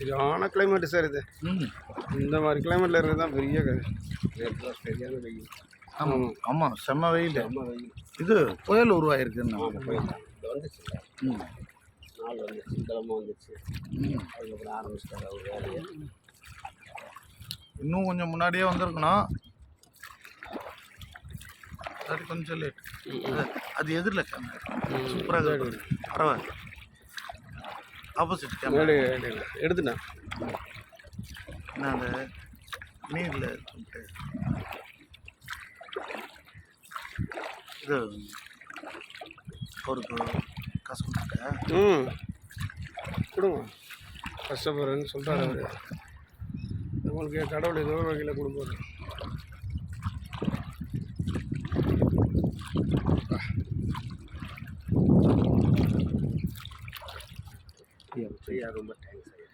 சரியான climate sir இது. இந்த மாதிரி கிளைமேட்டில் இருக்கிறது தான் பெரிய சரியான வெயில். ஆமாம் ஆமாம், செம்ம வெயில். வெயில் இது புயல் உருவாயிருக்குன்னு வந்துச்சு. நாள் வந்துச்சு, கிழமை வந்துச்சு. அதுக்கப்புறம் ஆரம்பிச்சிட்டாரு அவர் வேலையை. இன்னும் கொஞ்சம் முன்னாடியே வந்திருக்கணும். அது கொஞ்சம் லேட். அது எதிரில் கேமரா சூப்பராக பரவாயில்ல. ஆப்போசிட் கேமரா எடுத்துட்டேன். நான் அந்த நீரில் இது அவருக்கு காசு கொடுத்துட்டேன். கொடுங்க, கஷ்டப்படுறேன்னு சொல்கிறாரு அவர். நம்மளுக்கு கடவுள் ஏதோ ஒரு வகையில் கொடுப்பாரு. ஐயா ரொம்ப தேங்க்ஸ் ஐயா.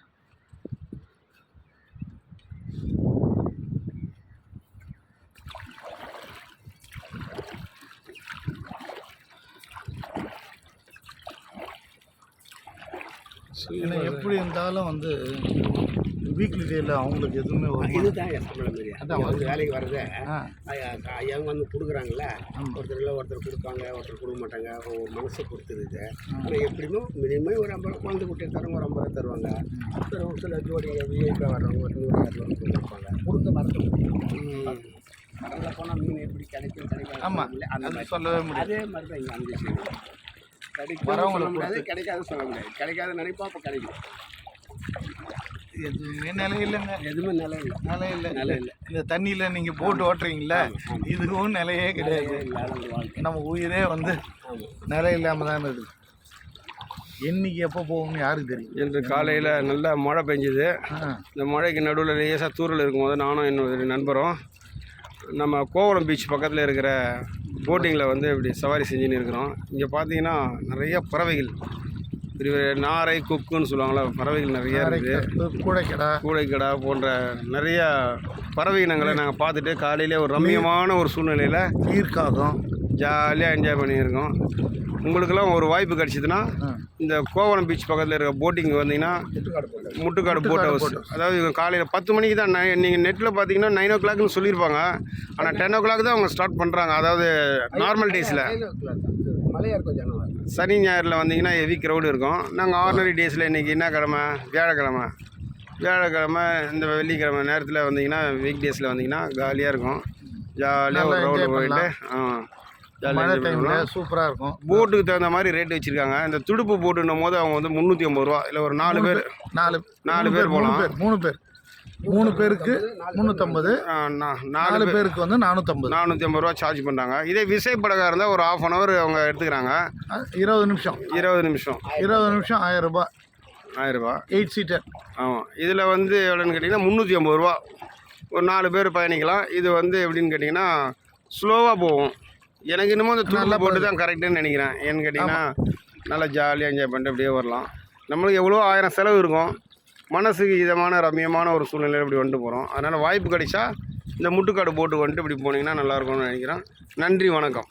ஏன்னா எப்படி இருந்தாலும் வந்து வீக்லி டேயில் அவங்களுக்கு எதுவுமே இதுதான் சம்பளம் மாரி. அதான் வந்து வேலைக்கு வர்றதே ஐயாங்க வந்து கொடுக்குறாங்கல்ல. ஒருத்தர் கொடுப்பாங்க, ஒருத்தர் கொடுக்க மாட்டாங்க. ஒரு மனசை பொறுத்து இருக்குது. ஆனால் எப்படிமோ மினிமம் ஒரு 50 குழந்தை குட்டியை தரவங்க ஒரு 50 தருவாங்க. ஒரு சில ஜோடி விஐபியாக வர்றவங்க ஒரு 100 கொடுப்பாங்க. கொடுக்க வரது கடலில் போனால் மீன் எப்படி கிடைக்கும் கிடைக்காது. ஆமாம், அந்த மாதிரி சொல்லவே முடியாது. அதே மாதிரி தான் இங்கே அந்த விஷயம் கிடைக்கும் சொல்ல முடியாது, கிடைக்காது சொல்ல முடியாது. கிடைக்காத நினைப்பா அப்போ கிடைக்கும். எதுவுமே நிலை இல்லைங்க. எதுவுமே நிலை இல்லை. இந்த தண்ணியில் நீங்கள் போட்டு ஓட்டுறீங்களா, இதுவும் நிலையே கிடையாது. நம்ம உயிரே வந்து நிலை இல்லாமல் தானே இருக்குது. என்னைக்கு எப்போ போகணும்னு யாருக்கு தெரியும். இன்று காலையில் நல்லா மழை பெஞ்சுது. இந்த மழைக்கு நடுவில் லேசாக தூரல் இருக்கும்போது நானும் என்னோட நண்பரும் நம்ம கோவளம் பீச் பக்கத்தில் இருக்கிற போட்டிங்கில் வந்து இப்படி சவாரி செஞ்சுன்னு இருக்கிறோம். இங்கே பார்த்தீங்கன்னா நிறைய பறவைகள், பெரிய நாரை கொக்குன்னு சொல்லுவாங்களா, பறவைகள் நிறையா இருக்குது. கூடைக்கடா போன்ற நிறைய பறவை இனங்களை நாங்கள் பார்த்துட்டு காலையிலே ஒரு ரம்மியமான ஒரு சூழ்நிலையில் ஈர்க்காகும் ஜாலியாக என்ஜாய் பண்ணியிருக்கோம். உங்களுக்கெல்லாம் ஒரு வாய்ப்பு கிடச்சிதுன்னா இந்த கோவளம் பீச் பக்கத்தில் இருக்க போட்டிங் வந்தீங்கன்னா முட்டுக்காடு போட் ஹவுஸ். அதாவது காலையில் 10 மணிக்கு தான். நீங்கள் நெட்டில் பார்த்தீங்கன்னா 9 o'clockனு சொல்லியிருப்பாங்க. ஆனால் 10 o'clock தான் அவங்க ஸ்டார்ட் பண்ணுறாங்க. அதாவது நார்மல் டேஸில். சனி ஞாயிறில் வந்தீங்கன்னா ஹெவி க்ரௌடு இருக்கும். நாங்கள் ஆர்டினரி டேஸில் இன்றைக்கி என்ன கிழமை, வியாழக்கிழமை இந்த வெள்ளிக்கிழமை நேரத்தில் வந்தீங்கன்னா வீக் டேஸில் வந்தீங்கன்னா காலியாக இருக்கும். ஜாலியாக ஒரு ரவுண்டு போயிட்டு சூப்பராக இருக்கும். போட்டுக்கு தகுந்த மாதிரி ரேட் வச்சுருக்காங்க. இந்த துடுப்பு போட்டுன்னும் போது அவங்க வந்து 350 ரூபா. இல்லை ஒரு 4 பேர் போகலாம். 3 பேருக்கு 350, 4 பேருக்கு வந்து 450 ரூபா சார்ஜ் பண்ணுறாங்க. இதே விசைப்படகாக இருந்தால் ஒரு 1/2 hour அவங்க எடுத்துக்கிறாங்க. 20 நிமிஷம் 1000 ரூபாய். 8 சீட்டர். ஆமாம், இதில் வந்து எவ்வளோன்னு கேட்டிங்கன்னா 350 ரூபா. ஒரு 4 பேர் பயணிக்கலாம். இது வந்து எப்படின்னு கேட்டிங்கன்னா ஸ்லோவாக போகும். எனக்கு இன்னமும் இந்த துடுப்பு போட்டு தான் கரெக்டுன்னு நினைக்கிறேன். ஏன்னு கேட்டிங்கன்னா நல்லா ஜாலியாக என்ஜாய் பண்ணிட்டு அப்படியே வரலாம். நம்மளுக்கு எவ்வளோ 1000 செலவு இருக்கும். மனசுக்கு இதமான ரம்மியமான ஒரு சூழ்நிலையில் இப்படி வந்துட்டு போகிறோம். அதனால் வாய்ப்பு கிடைச்சா இந்த முட்டுக்காடு போட்டு வந்துட்டு இப்படி போனீங்கன்னா நல்லாயிருக்கும்னு நினைக்கிறேன். நன்றி, வணக்கம்.